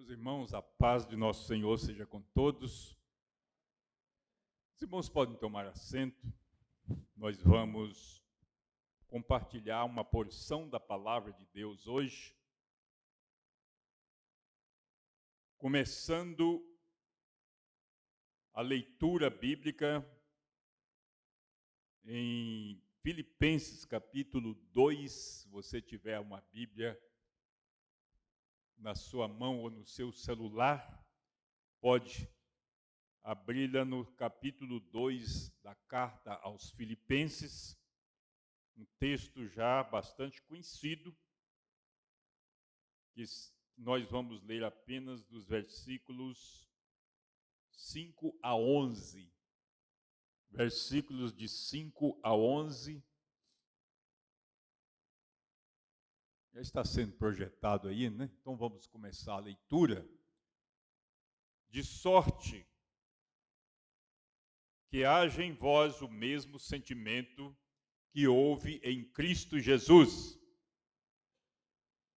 Meus irmãos, a paz de nosso Senhor seja com todos. Os irmãos podem tomar assento. Nós vamos compartilhar uma porção da palavra de Deus hoje, começando a leitura bíblica em Filipenses capítulo 2. Se você tiver uma Bíblia na sua mão ou no seu celular, pode abri-la no capítulo 2 da carta aos Filipenses, um texto já bastante conhecido, que nós vamos ler apenas dos versículos 5 a 11. Versículos de 5 a 11. Já está sendo projetado aí, né? Então vamos começar a leitura. De sorte que haja em vós o mesmo sentimento que houve em Cristo Jesus,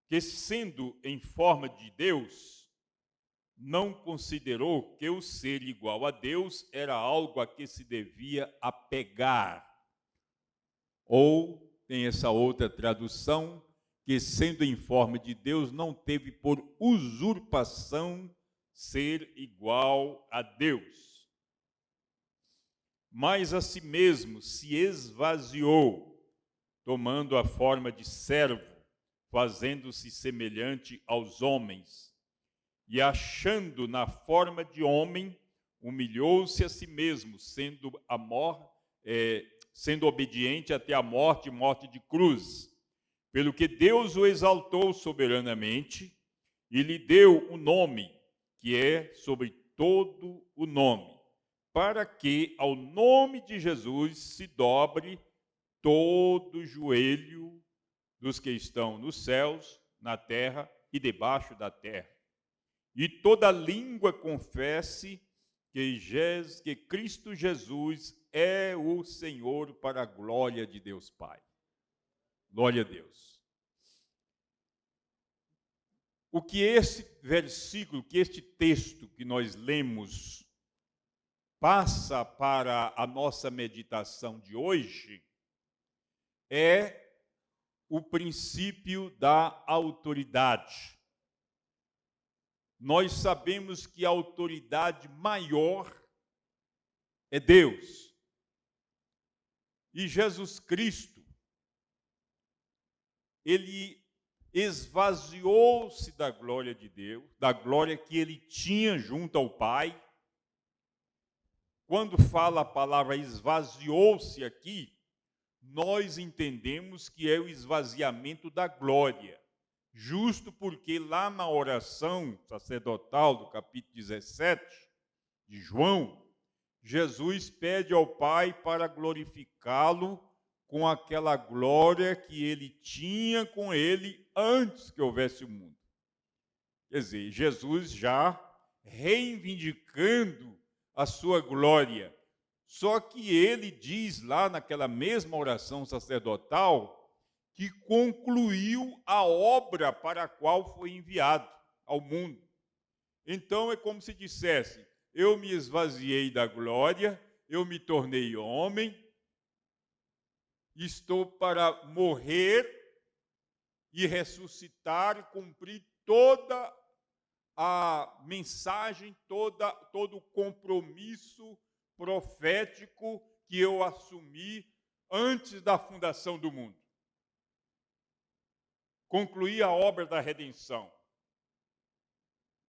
que sendo em forma de Deus, não considerou que o ser igual a Deus era algo a que se devia apegar. Ou tem essa outra tradução, que sendo em forma de Deus, não teve por usurpação ser igual a Deus. Mas a si mesmo se esvaziou, tomando a forma de servo, fazendo-se semelhante aos homens. E achando na forma de homem, humilhou-se a si mesmo, sendo obediente até a morte de cruz. Pelo que Deus o exaltou soberanamente e lhe deu o nome, que é sobre todo o nome, para que ao nome de Jesus se dobre todo o joelho dos que estão nos céus, na terra e debaixo da terra. E toda língua confesse que Cristo Jesus é o Senhor, para a glória de Deus Pai. Glória a Deus. O que esse versículo, que este texto que nós lemos passa para a nossa meditação de hoje é o princípio da autoridade. Nós sabemos que a autoridade maior é Deus. E Jesus Cristo, ele esvaziou-se da glória de Deus, da glória que ele tinha junto ao Pai. Quando fala a palavra esvaziou-se aqui, nós entendemos que é o esvaziamento da glória. Justo porque lá na oração sacerdotal do capítulo 17 de João, Jesus pede ao Pai para glorificá-lo com aquela glória que ele tinha com ele antes que houvesse o mundo. Quer dizer, Jesus já reivindicando a sua glória. Só que ele diz lá naquela mesma oração sacerdotal que concluiu a obra para a qual foi enviado ao mundo. Então é como se dissesse: eu me esvaziei da glória, eu me tornei homem, estou para morrer e ressuscitar, cumprir toda a mensagem, todo o compromisso profético que eu assumi antes da fundação do mundo. Concluí a obra da redenção.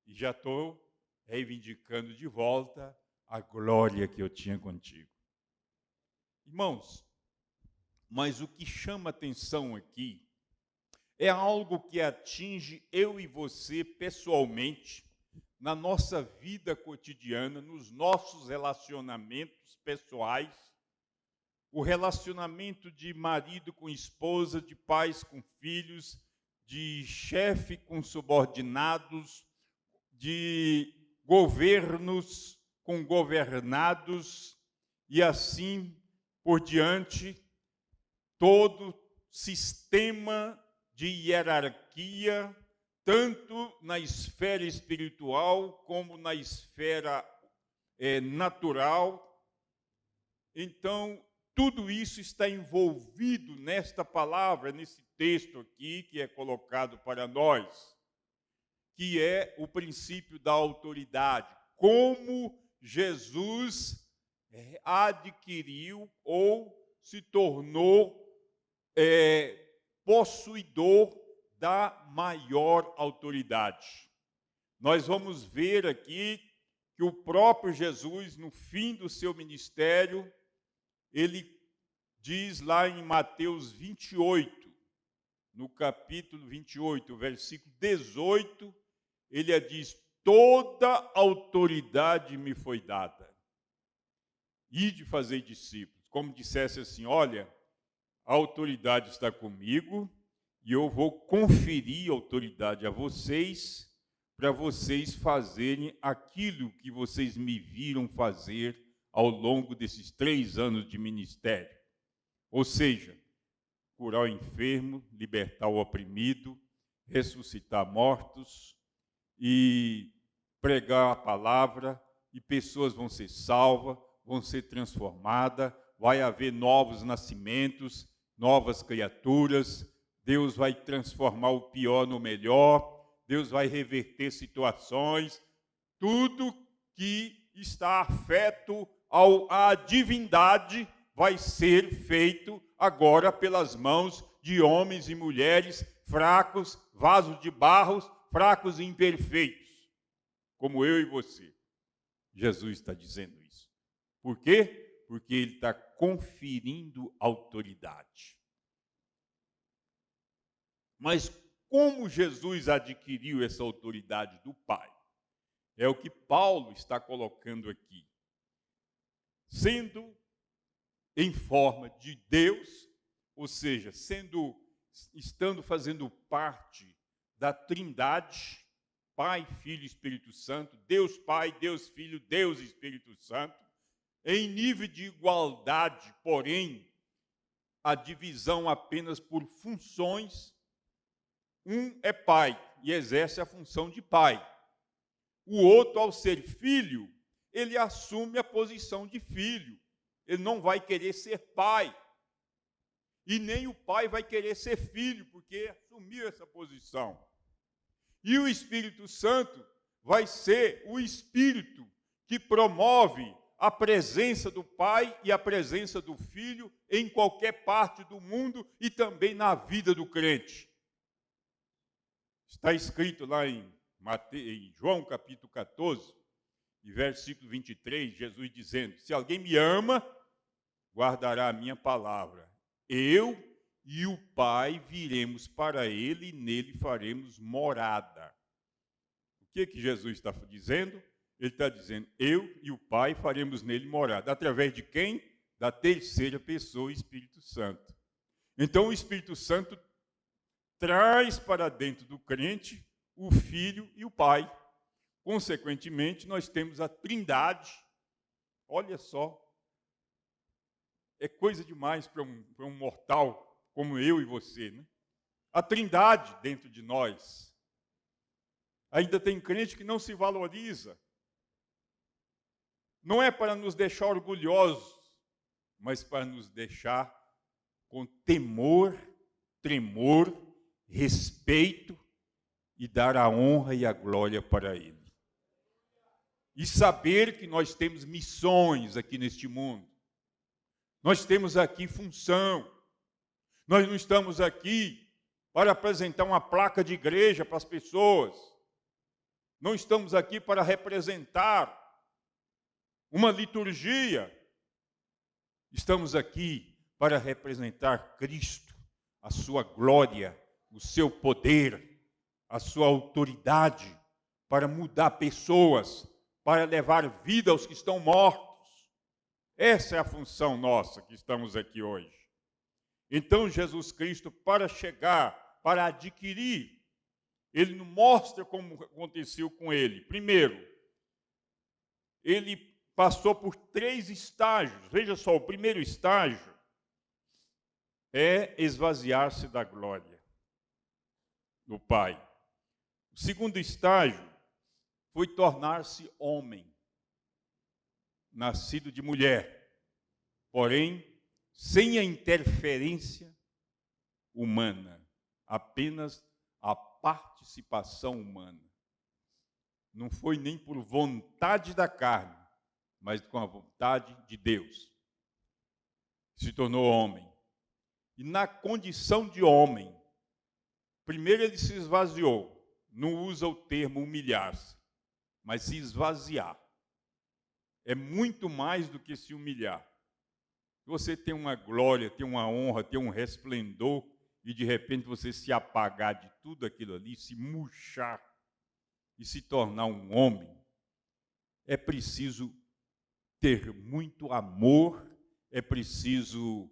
E já estou reivindicando de volta a glória que eu tinha contigo. Irmãos, mas o que chama atenção aqui é algo que atinge eu e você pessoalmente, na nossa vida cotidiana, nos nossos relacionamentos pessoais, o relacionamento de marido com esposa, de pais com filhos, de chefe com subordinados, de governos com governados, e assim por diante, todo sistema de hierarquia tanto na esfera espiritual como na esfera natural. Então, tudo isso está envolvido nesta palavra, nesse texto aqui que é colocado para nós, que é o princípio da autoridade. Como Jesus adquiriu ou se tornou possuidor da maior autoridade. Nós vamos ver aqui que o próprio Jesus, no fim do seu ministério, ele diz lá em Mateus 28, no capítulo 28, versículo 18, ele diz: toda autoridade me foi dada. Ide fazer discípulos. Como dissesse assim: olha, a autoridade está comigo e eu vou conferir autoridade a vocês, para vocês fazerem aquilo que vocês me viram fazer ao longo desses 3 anos de ministério. Ou seja, curar o enfermo, libertar o oprimido, ressuscitar mortos e pregar a palavra, e pessoas vão ser salvas, vão ser transformadas, vai haver novos nascimentos, novas criaturas, Deus vai transformar o pior no melhor, Deus vai reverter situações, tudo que está afeto à divindade vai ser feito agora pelas mãos de homens e mulheres fracos, vasos de barro, fracos e imperfeitos, como eu e você. Jesus está dizendo isso. Por quê? Porque ele está conferindo autoridade. Mas como Jesus adquiriu essa autoridade do Pai? É o que Paulo está colocando aqui. Sendo em forma de Deus, ou seja, estando fazendo parte da Trindade, Pai, Filho e Espírito Santo, Deus Pai, Deus Filho, Deus Espírito Santo, em nível de igualdade, porém, a divisão apenas por funções. Um é pai e exerce a função de pai. O outro, ao ser filho, ele assume a posição de filho. Ele não vai querer ser pai. E nem o pai vai querer ser filho, porque assumiu essa posição. E o Espírito Santo vai ser o Espírito que promove a presença do Pai e a presença do Filho em qualquer parte do mundo e também na vida do crente. Está escrito lá em João capítulo 14, e versículo 23, Jesus dizendo: se alguém me ama, guardará a minha palavra. Eu e o Pai viremos para ele e nele faremos morada. O que Jesus está dizendo? Ele está dizendo: eu e o Pai faremos nele morada. Através de quem? Da terceira pessoa, o Espírito Santo. Então o Espírito Santo traz para dentro do crente o Filho e o Pai. Consequentemente, nós temos a Trindade. Olha só, é coisa demais para um mortal como eu e você, né? A Trindade dentro de nós. Ainda tem crente que não se valoriza. Não é para nos deixar orgulhosos, mas para nos deixar com temor, tremor, respeito e dar a honra e a glória para Ele. E saber que nós temos missões aqui neste mundo. Nós temos aqui função. Nós não estamos aqui para apresentar uma placa de igreja para as pessoas. Não estamos aqui para representar uma liturgia. Estamos aqui para representar Cristo, a sua glória, o seu poder, a sua autoridade, para mudar pessoas, para levar vida aos que estão mortos. Essa é a função nossa que estamos aqui hoje. Então, Jesus Cristo, para chegar, para adquirir, ele nos mostra como aconteceu com ele. Primeiro, ele passou por 3 estágios. Veja só, o primeiro estágio é esvaziar-se da glória do Pai. O segundo estágio foi tornar-se homem, nascido de mulher, porém sem a interferência humana, apenas a participação humana. Não foi nem por vontade da carne, mas com a vontade de Deus. Se tornou homem. E na condição de homem, primeiro ele se esvaziou. Não usa o termo humilhar-se, mas se esvaziar. É muito mais do que se humilhar. Você tem uma glória, tem uma honra, tem um resplendor, e de repente você se apagar de tudo aquilo ali, se murchar e se tornar um homem, é preciso ter muito amor, é preciso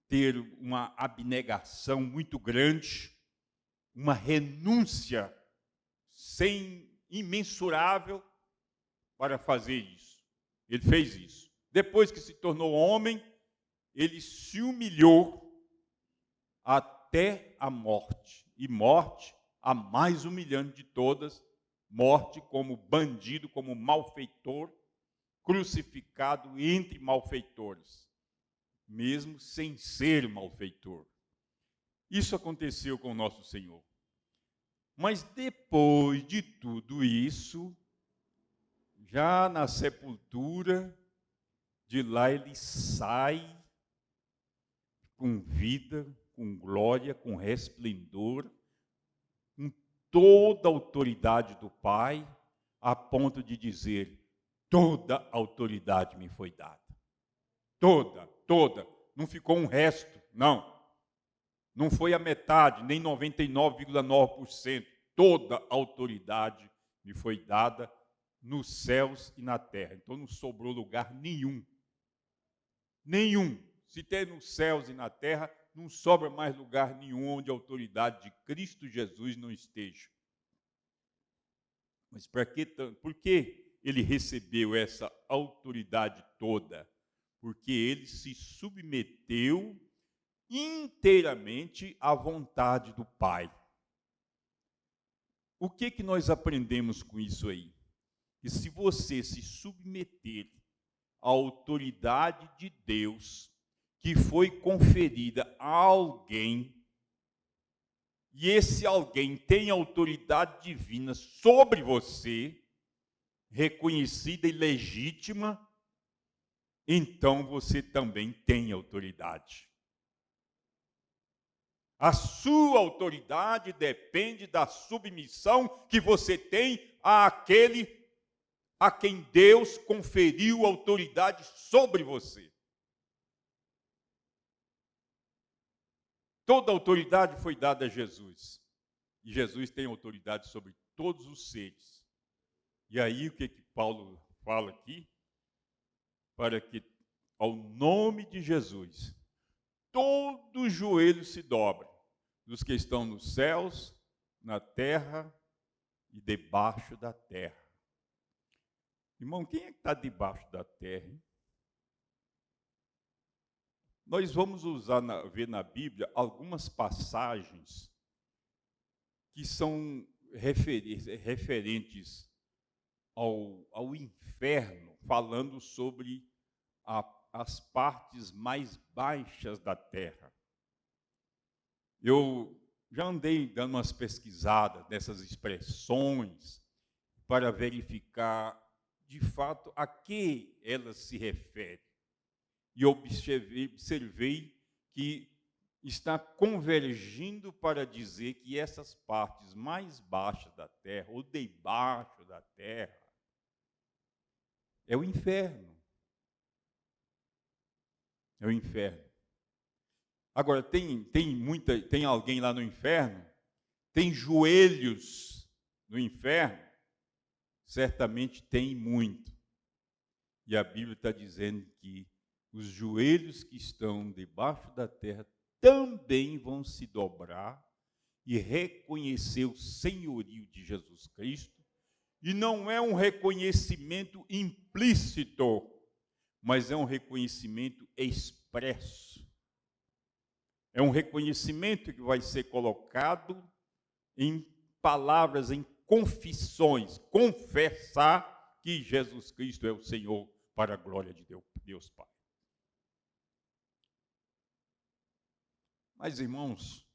ter uma abnegação muito grande, uma renúncia imensurável para fazer isso. Ele fez isso. Depois que se tornou homem, ele se humilhou até a morte. E morte, a mais humilhante de todas, morte como bandido, como malfeitor, crucificado entre malfeitores, mesmo sem ser malfeitor. Isso aconteceu com o nosso Senhor. Mas depois de tudo isso, já na sepultura, de lá ele sai com vida, com glória, com resplendor, com toda a autoridade do Pai, a ponto de dizer: toda a autoridade me foi dada. Toda. Não ficou um resto, não. Não foi a metade, nem 99,9%. Toda a autoridade me foi dada nos céus e na terra. Então não sobrou lugar nenhum. Nenhum. Se tem nos céus e na terra, não sobra mais lugar nenhum onde a autoridade de Cristo Jesus não esteja. Mas por que ele recebeu essa autoridade toda? Porque ele se submeteu inteiramente à vontade do Pai. O que nós aprendemos com isso aí? Que se você se submeter à autoridade de Deus, que foi conferida a alguém, e esse alguém tem autoridade divina sobre você, reconhecida e legítima, então você também tem autoridade. A sua autoridade depende da submissão que você tem àquele a quem Deus conferiu autoridade sobre você. Toda a autoridade foi dada a Jesus. E Jesus tem autoridade sobre todos os seres. E aí o que Paulo fala aqui? Para que ao nome de Jesus, todo joelho se dobre, dos que estão nos céus, na terra e debaixo da terra. Irmão, quem é que está debaixo da terra, hein? Nós vamos ver na Bíblia algumas passagens que são referentes ao inferno, falando sobre as partes mais baixas da terra. Eu já andei dando umas pesquisadas dessas expressões para verificar, de fato, a que elas se referem. E observei que está convergindo para dizer que essas partes mais baixas da terra, ou debaixo da terra, é o inferno. É o inferno. Agora, tem alguém lá no inferno? Tem joelhos no inferno? Certamente tem muito. E a Bíblia está dizendo que os joelhos que estão debaixo da terra também vão se dobrar e reconhecer o senhorio de Jesus Cristo. E não é um reconhecimento implícito, mas é um reconhecimento expresso. É um reconhecimento que vai ser colocado em palavras, em confissões, confessar que Jesus Cristo é o Senhor para a glória de Deus Pai. Mas, irmãos,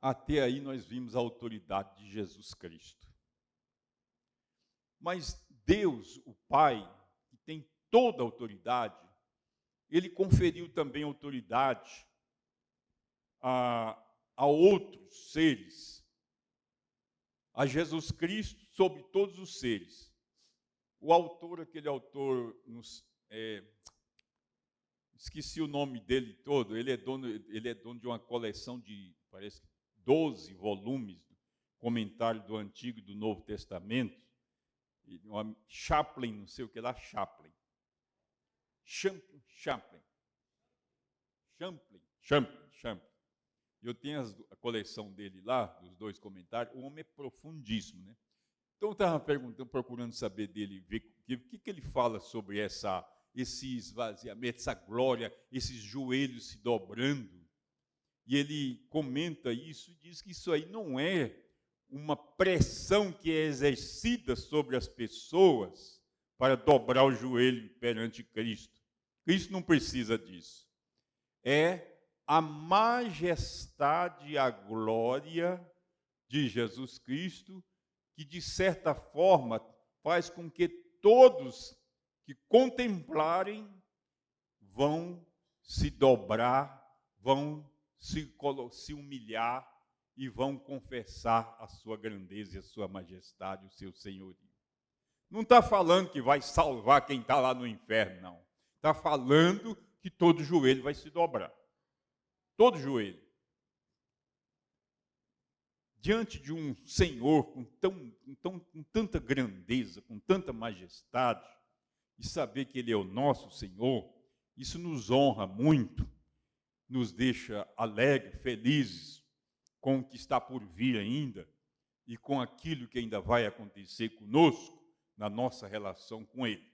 até aí nós vimos a autoridade de Jesus Cristo. Mas Deus, o Pai, que tem toda a autoridade, Ele conferiu também autoridade a outros seres, a Jesus Cristo sobre todos os seres. O autor, aquele autor, esqueci o nome dele todo, ele é dono de uma coleção de, parece, 12 volumes, comentário do Antigo e do Novo Testamento, Chaplin, não sei o que lá, Chaplin. Eu tenho a coleção dele lá, dos 2 comentários. O homem é profundíssimo, né? Então eu estava procurando saber dele, ver o que ele fala sobre esse esvaziamento, essa glória, esses joelhos se dobrando. E ele comenta isso e diz que isso aí não é uma pressão que é exercida sobre as pessoas para dobrar o joelho perante Cristo. Cristo não precisa disso. É a majestade e a glória de Jesus Cristo que, de certa forma, faz com que todos que contemplarem vão se dobrar, vão se humilhar e vão confessar a sua grandeza e a sua majestade, o seu senhorio. Não está falando que vai salvar quem está lá no inferno, não. Está falando que todo joelho vai se dobrar. Todo joelho. Diante de um Senhor com tanta grandeza, com tanta majestade, e saber que Ele é o nosso Senhor, isso nos honra muito, nos deixa alegres, felizes com o que está por vir ainda e com aquilo que ainda vai acontecer conosco na nossa relação com Ele.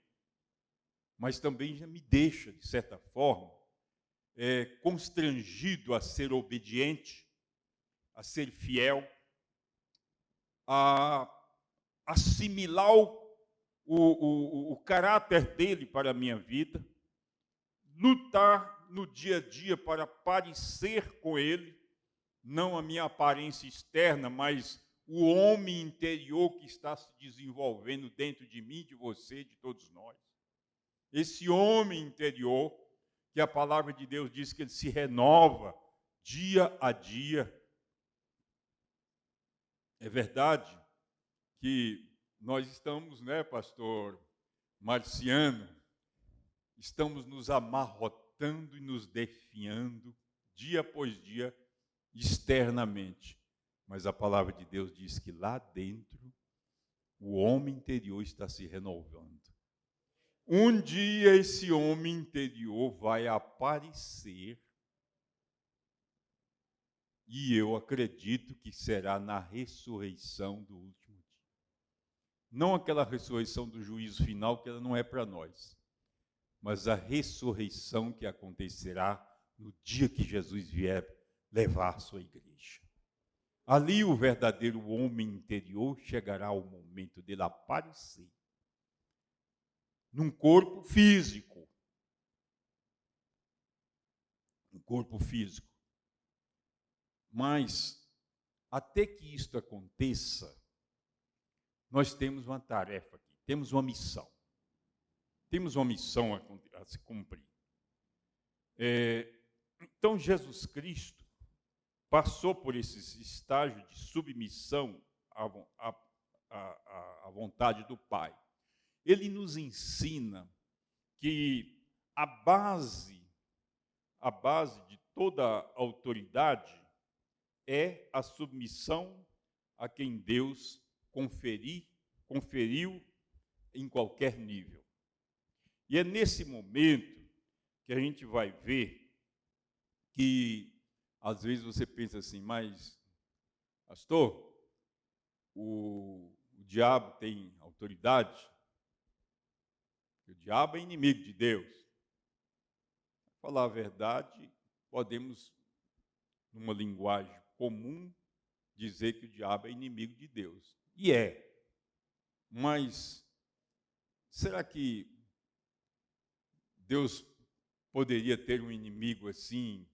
Mas também já me deixa, de certa forma, constrangido a ser obediente, a ser fiel, a assimilar o caráter dele para a minha vida, lutar no dia a dia para parecer com ele, não a minha aparência externa, mas o homem interior que está se desenvolvendo dentro de mim, de você, de todos nós. Esse homem interior, que a palavra de Deus diz que ele se renova dia a dia. É verdade que nós estamos, né, pastor Marciano, estamos nos amarrotando e nos definhando dia após dia externamente. Mas a palavra de Deus diz que lá dentro o homem interior está se renovando. Um dia esse homem interior vai aparecer e eu acredito que será na ressurreição do último dia. Não aquela ressurreição do juízo final, que ela não é para nós, mas a ressurreição que acontecerá no dia que Jesus vier levar a sua igreja. Ali o verdadeiro homem interior chegará ao momento dele aparecer num corpo físico. Um corpo físico. Mas, até que isto aconteça, nós temos uma tarefa aqui, temos uma missão. Temos uma missão a se cumprir. Então, Jesus Cristo passou por esses estágios de submissão à vontade do Pai. Ele nos ensina que a base de toda autoridade é a submissão a quem Deus conferiu em qualquer nível. E é nesse momento que a gente vai ver que, às vezes, você pensa assim, mas, pastor, o diabo tem autoridade? O diabo é inimigo de Deus. Para falar a verdade, podemos, numa linguagem comum, dizer que o diabo é inimigo de Deus. E é. Mas será que Deus poderia ter um inimigo assim,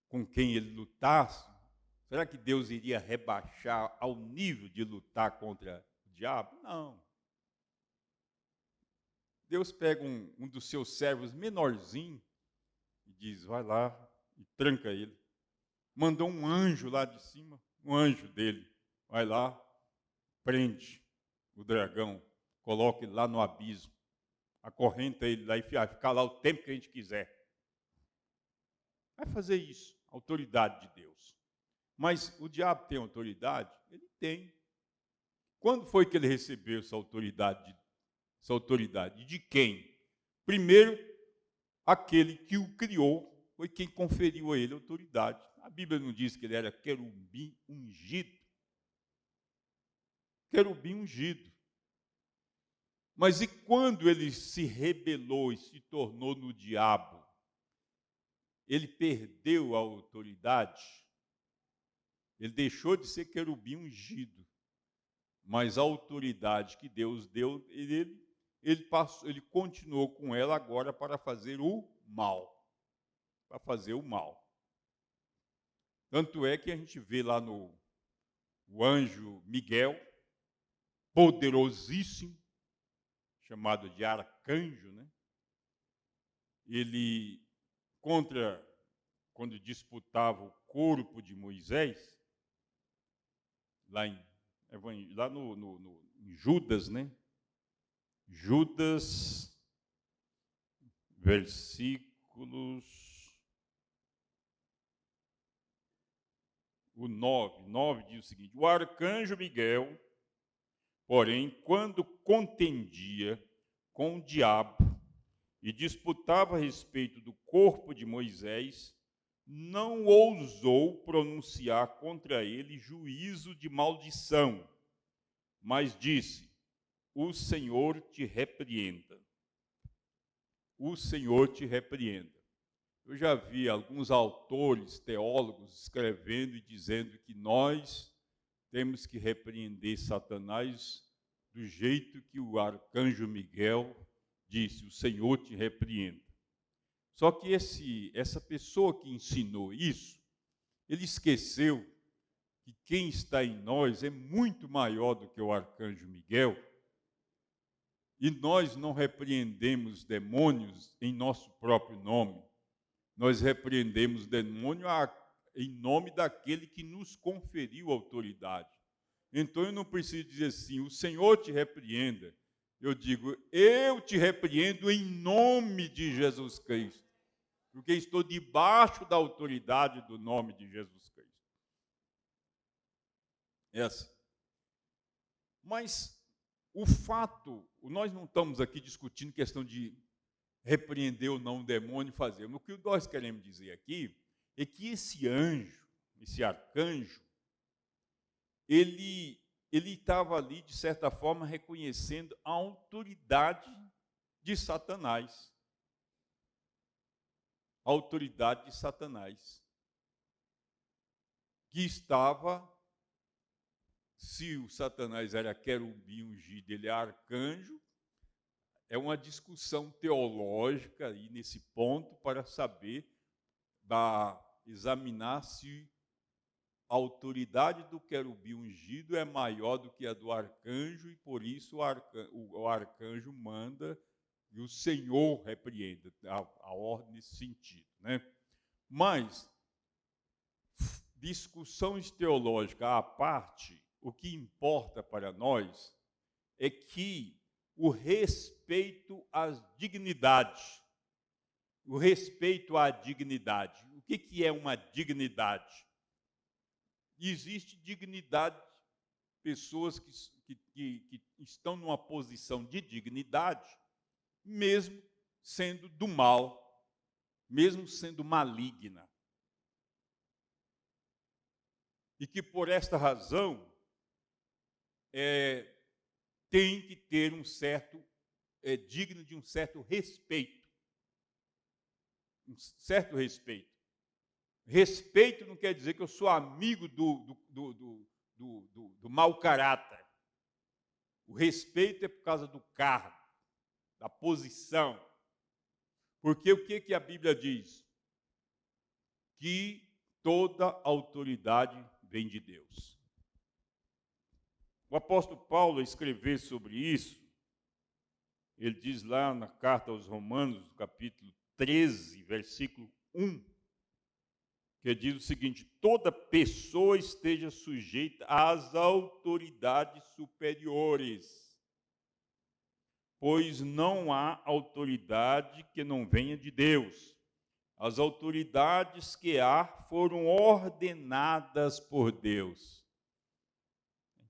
com quem ele lutasse? Será que Deus iria rebaixar ao nível de lutar contra o diabo? Não. Deus pega um dos seus servos menorzinho e diz, vai lá e tranca ele. Mandou um anjo lá de cima, um anjo dele, vai lá, prende o dragão, coloca ele lá no abismo, acorrenta ele lá e ficar lá o tempo que a gente quiser. Vai fazer isso, autoridade de Deus. Mas o diabo tem autoridade? Ele tem. Quando foi que ele recebeu essa autoridade? Essa autoridade de quem? Primeiro, aquele que o criou foi quem conferiu a ele autoridade. A Bíblia não diz que ele era querubim ungido. Querubim ungido. Mas e quando ele se rebelou e se tornou no diabo? Ele perdeu a autoridade? Ele deixou de ser querubim ungido. Mas a autoridade que Deus deu, ele continuou com ela agora para fazer o mal. Para fazer o mal. Tanto é que a gente vê lá o anjo Miguel, poderosíssimo, chamado de arcanjo, né? Ele, quando disputava o corpo de Moisés, lá em Judas, né? Judas, versículos... O 9 diz o seguinte: o arcanjo Miguel, porém, quando contendia com o diabo e disputava a respeito do corpo de Moisés, não ousou pronunciar contra ele juízo de maldição, mas disse: o Senhor te repreenda. O Senhor te repreenda. Eu já vi alguns autores, teólogos, escrevendo e dizendo que nós temos que repreender Satanás do jeito que o arcanjo Miguel disse: o Senhor te repreenda. Só que essa pessoa que ensinou isso, ele esqueceu que quem está em nós é muito maior do que o arcanjo Miguel, e nós não repreendemos demônios em nosso próprio nome. Nós repreendemos o demônio em nome daquele que nos conferiu autoridade. Então eu não preciso dizer assim: o Senhor te repreenda. Eu digo: eu te repreendo em nome de Jesus Cristo, porque estou debaixo da autoridade do nome de Jesus Cristo. Essa. Mas o fato, nós não estamos aqui discutindo questão de repreender ou não o demônio e fazer. O que nós queremos dizer aqui é que esse anjo, esse arcanjo, ele estava ali, de certa forma, reconhecendo a autoridade de Satanás. A autoridade de Satanás. Que estava, se o Satanás era querubim ungido, ele é arcanjo. É uma discussão teológica aí nesse ponto para saber, examinar se a autoridade do querubim ungido é maior do que a do arcanjo e por isso o arcanjo manda e o Senhor repreenda, a ordem nesse sentido, né? Mas, discussões teológicas à parte, o que importa para nós é que o respeito às dignidades. O respeito à dignidade. O que é uma dignidade? Existe dignidade, pessoas que estão numa posição de dignidade, mesmo sendo do mal, mesmo sendo maligna. E que por esta razão tem que ter digno de um certo respeito. Um certo respeito. Respeito não quer dizer que eu sou amigo do mau caráter. O respeito é por causa do cargo, da posição. Porque o que a Bíblia diz? Que toda autoridade vem de Deus. O apóstolo Paulo, ao escrever sobre isso, ele diz lá na carta aos Romanos, capítulo 13, versículo 1, que diz o seguinte: toda pessoa esteja sujeita às autoridades superiores, pois não há autoridade que não venha de Deus. As autoridades que há foram ordenadas por Deus.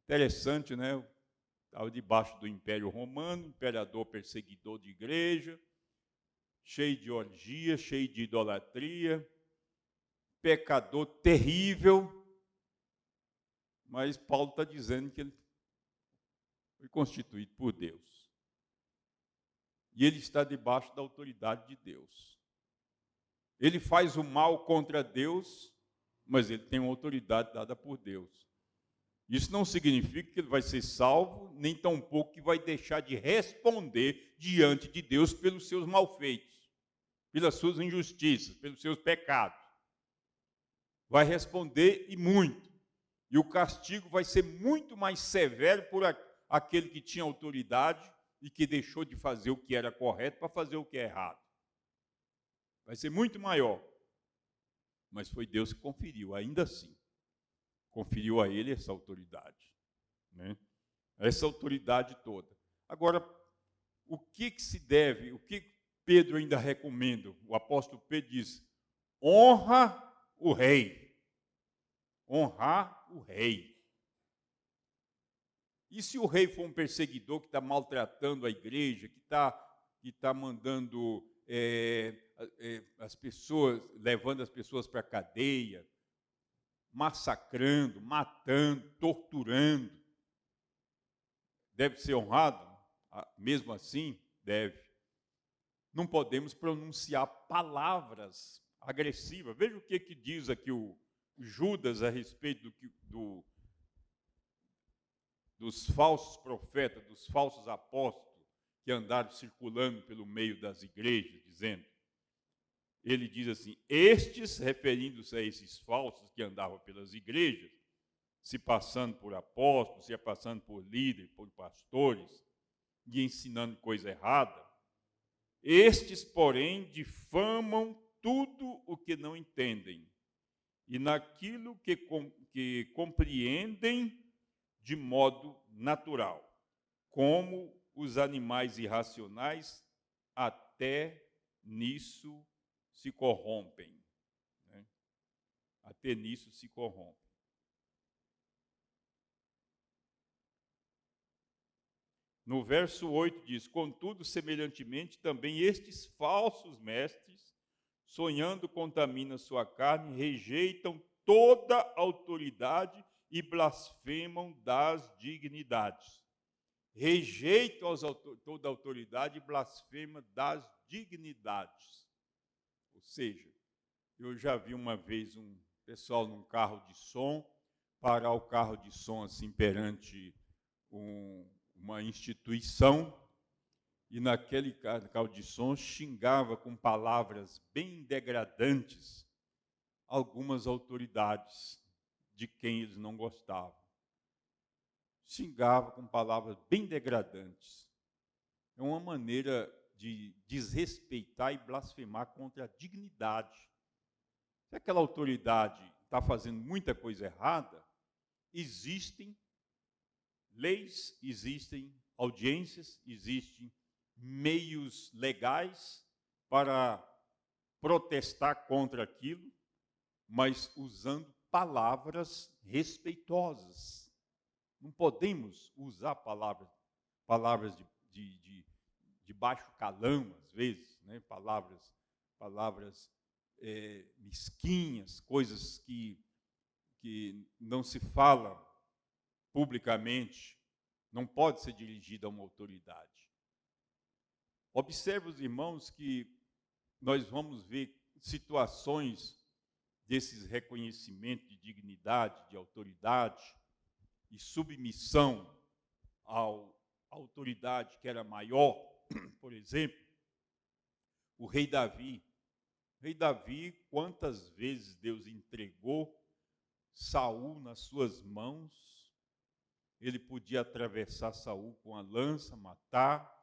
Interessante, né? Estava debaixo do Império Romano, imperador perseguidor de igreja, cheio de orgia, cheio de idolatria, pecador terrível, mas Paulo está dizendo que ele foi constituído por Deus. E ele está debaixo da autoridade de Deus. Ele faz o mal contra Deus, mas ele tem uma autoridade dada por Deus. Isso não significa que ele vai ser salvo, nem tampouco que vai deixar de responder diante de Deus pelos seus malfeitos, pelas suas injustiças, pelos seus pecados. Vai responder e muito. E o castigo vai ser muito mais severo por aquele que tinha autoridade e que deixou de fazer o que era correto para fazer o que é errado. Vai ser muito maior. Mas foi Deus que conferiu, ainda assim. Conferiu a ele essa autoridade. Né? Essa autoridade toda. Agora, o que se deve, o que Pedro ainda recomenda? O apóstolo Pedro diz: honra o rei. Honrar o rei. E se o rei for um perseguidor que está maltratando a igreja, que está mandando as pessoas, levando as pessoas para a cadeia, massacrando, matando, torturando, deve ser honrado? Mesmo assim, deve. Não podemos pronunciar palavras agressivas. Veja o que diz aqui o Judas a respeito dos falsos profetas, dos falsos apóstolos que andaram circulando pelo meio das igrejas, dizendo, ele diz assim: estes, referindo-se a esses falsos que andavam pelas igrejas, se passando por apóstolos, se passando por líderes, por pastores, e ensinando coisa errada, estes, porém, difamam tudo o que não entendem, e naquilo que compreendem de modo natural, como os animais irracionais, até nisso se corrompem. Né? Até nisso se corrompem. No verso 8 diz: contudo, semelhantemente, também estes falsos mestres, sonhando, contaminam sua carne, rejeitam toda autoridade e blasfemam das dignidades. Rejeitam toda autoridade e blasfema das dignidades. Ou seja, eu já vi uma vez um pessoal num carro de som, parar o carro de som assim perante uma instituição, e naquele carro de som xingava com palavras bem degradantes algumas autoridades de quem eles não gostavam. Xingava com palavras bem degradantes. É uma maneira de desrespeitar e blasfemar contra a dignidade. Se aquela autoridade está fazendo muita coisa errada, existem leis, existem audiências, existem meios legais para protestar contra aquilo, mas usando palavras respeitosas. Não podemos usar palavras de baixo calão, às vezes, né? palavras mesquinhas, coisas que não se falam publicamente, não pode ser dirigida a uma autoridade. Observe, os irmãos, que nós vamos ver situações desses reconhecimentos de dignidade, de autoridade e submissão à autoridade que era maior, por exemplo, o rei Davi. O rei Davi, quantas vezes Deus entregou Saul nas suas mãos, ele podia atravessar Saul com a lança, matar,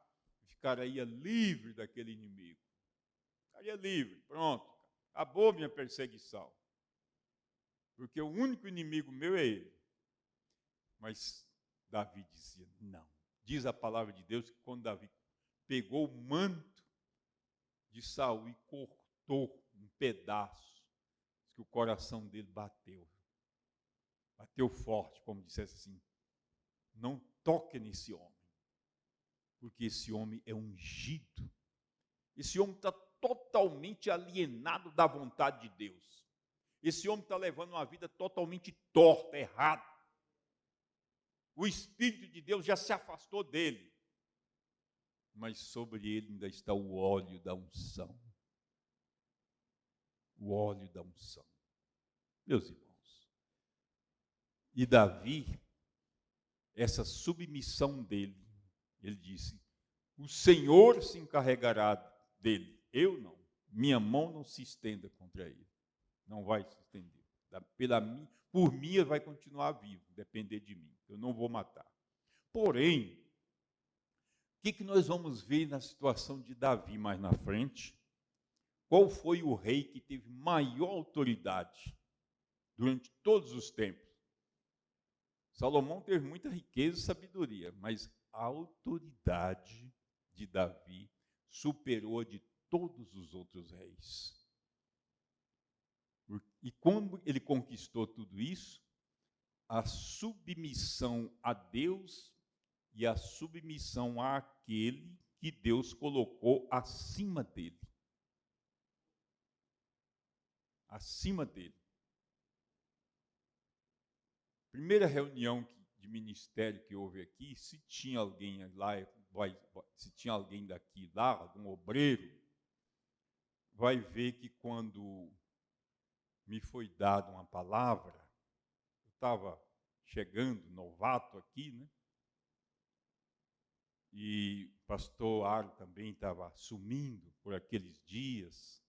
e ficaria livre daquele inimigo. Ficaria livre, pronto, acabou minha perseguição. Porque o único inimigo meu é ele. Mas Davi dizia, não. Diz a palavra de Deus que quando Davi pegou o manto de Saul e cortou um pedaço, que o coração dele bateu. Bateu forte, como dissesse assim, não toque nesse homem, porque esse homem é ungido. Esse homem está totalmente alienado da vontade de Deus. Esse homem está levando uma vida totalmente torta, errada. O Espírito de Deus já se afastou dele. Mas sobre ele ainda está o óleo da unção. O óleo da unção. Meus irmãos. E Davi, essa submissão dele, ele disse, o Senhor se encarregará dele, eu não. Minha mão não se estenda contra ele. Não vai se estender. Por mim, ele vai continuar vivo, depender de mim. Eu não vou matar. Porém, o que nós vamos ver na situação de Davi mais na frente? Qual foi o rei que teve maior autoridade durante todos os tempos? Salomão teve muita riqueza e sabedoria, mas a autoridade de Davi superou a de todos os outros reis. E como ele conquistou tudo isso? A submissão a Deus e a submissão àquele que Deus colocou acima dele. Acima dele. Primeira reunião de ministério que houve aqui, se tinha alguém lá, se tinha alguém daqui lá, algum obreiro, vai ver que quando me foi dada uma palavra, eu estava chegando, novato aqui, né? E o pastor Aro também estava sumindo por aqueles dias.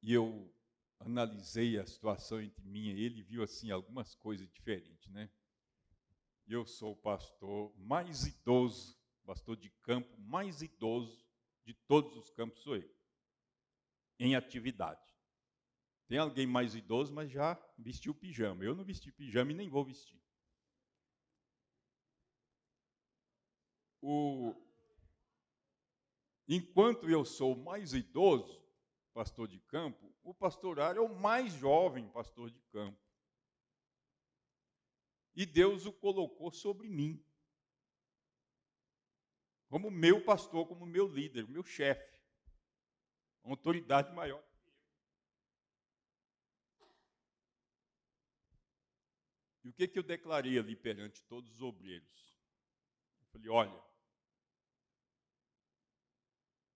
E eu analisei a situação entre mim e ele, viu assim algumas coisas diferentes, né? Eu sou o pastor mais idoso, pastor de campo mais idoso de todos os campos, sou eu, em atividade. Tem alguém mais idoso, mas já vestiu pijama. Eu não vesti pijama e nem vou vestir. Enquanto eu sou o mais idoso, pastor de campo, o pastor Ário é o mais jovem pastor de campo. E Deus o colocou sobre mim, como meu pastor, como meu líder, meu chefe, uma autoridade maior. E o que eu declarei ali perante todos os obreiros? Eu falei, olha,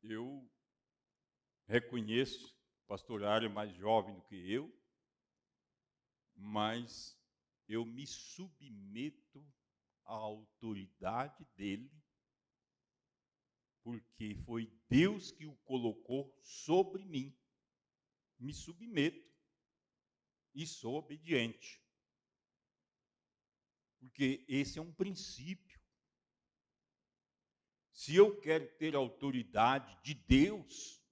eu reconheço o pastor Ário mais jovem do que eu, mas eu me submeto à autoridade dele, porque foi Deus que o colocou sobre mim. Me submeto e sou obediente. Porque esse é um princípio. Se eu quero ter autoridade de Deus,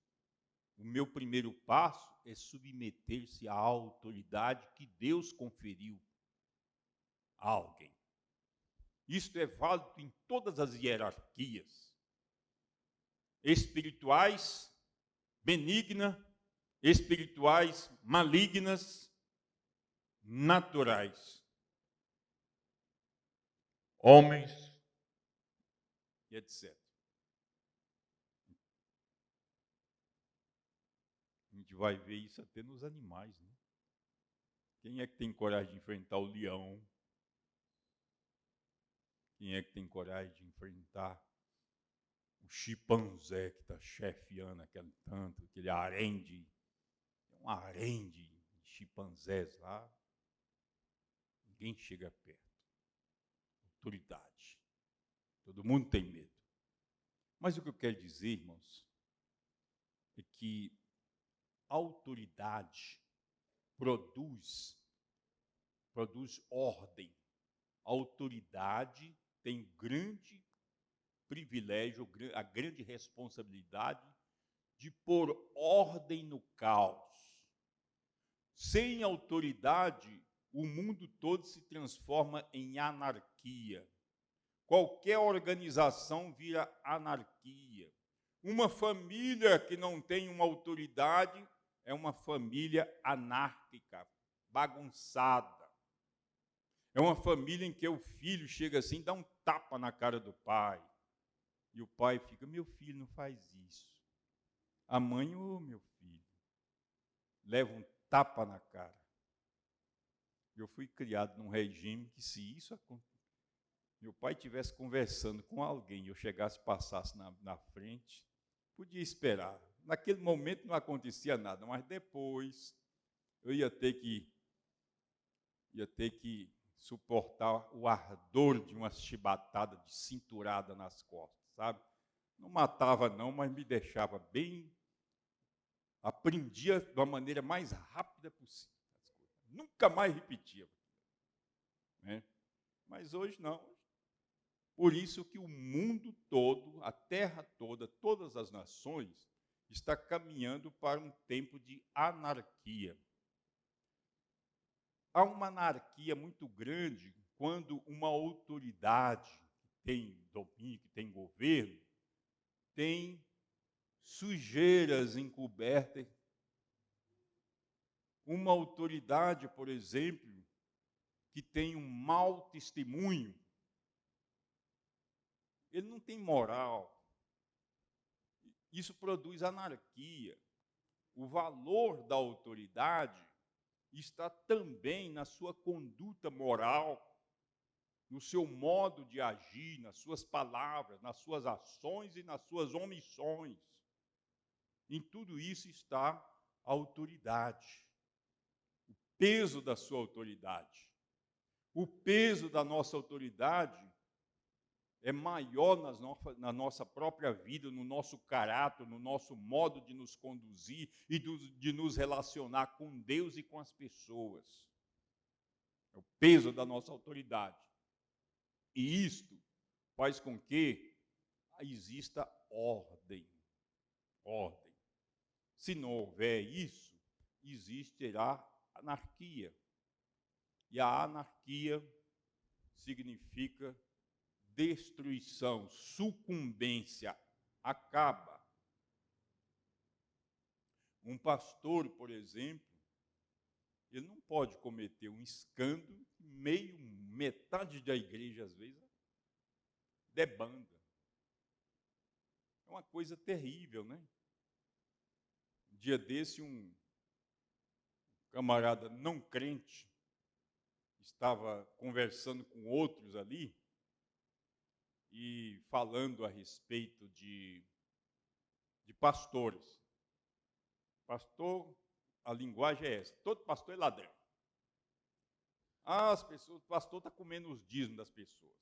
o meu primeiro passo é submeter-se à autoridade que Deus conferiu a alguém. Isto é válido em todas as hierarquias. Espirituais, benigna, espirituais, malignas, naturais. Homens e etc. A gente vai ver isso até nos animais, né? Quem é que tem coragem de enfrentar o leão? Quem é que tem coragem de enfrentar o chimpanzé que está chefiando aquele tanto, aquele harém de um harém de chimpanzés lá. Ninguém chega perto. Autoridade. Todo mundo tem medo. Mas o que eu quero dizer, irmãos, é que a autoridade produz ordem. A autoridade tem grande privilégio, a grande responsabilidade de pôr ordem no caos. Sem autoridade, o mundo todo se transforma em anarquia. Qualquer organização vira anarquia. Uma família que não tem uma autoridade é uma família anárquica, bagunçada. É uma família em que o filho chega assim, dá um tapa na cara do pai. E o pai fica, meu filho, não faz isso. A mãe, meu filho, leva um tapa na cara. Eu fui criado num regime que se isso acontecesse, meu pai estivesse conversando com alguém e eu chegasse, passasse na frente, podia esperar. Naquele momento não acontecia nada, mas depois eu ia ter que suportar o ardor de uma chibatada de cinturada nas costas, sabe? Não matava não, mas me deixava bem, aprendia de uma maneira mais rápida possível. Nunca mais repetia. Né? Mas hoje não. Por isso que o mundo todo, a terra toda, todas as nações, está caminhando para um tempo de anarquia. Há uma anarquia muito grande quando uma autoridade que tem domínio, que tem governo, tem sujeiras encobertas. Uma autoridade, por exemplo, que tem um mau testemunho, ele não tem moral. Isso produz anarquia. O valor da autoridade está também na sua conduta moral, no seu modo de agir, nas suas palavras, nas suas ações e nas suas omissões. Em tudo isso está a autoridade, o peso da sua autoridade. O peso da nossa autoridade é maior na nossa própria vida, no nosso caráter, no nosso modo de nos conduzir e de nos relacionar com Deus e com as pessoas. É o peso da nossa autoridade. E isto faz com que exista ordem. Ordem. Se não houver isso, existirá anarquia. E a anarquia significa destruição, sucumbência, acaba. Um pastor, por exemplo, ele não pode cometer um escândalo, metade da igreja, às vezes, debanda. É uma coisa terrível, né? Um dia desse, um camarada não crente estava conversando com outros ali e falando a respeito de pastores. Pastor, a linguagem é essa, todo pastor é ladrão. As pessoas, o pastor está comendo os dízimos das pessoas.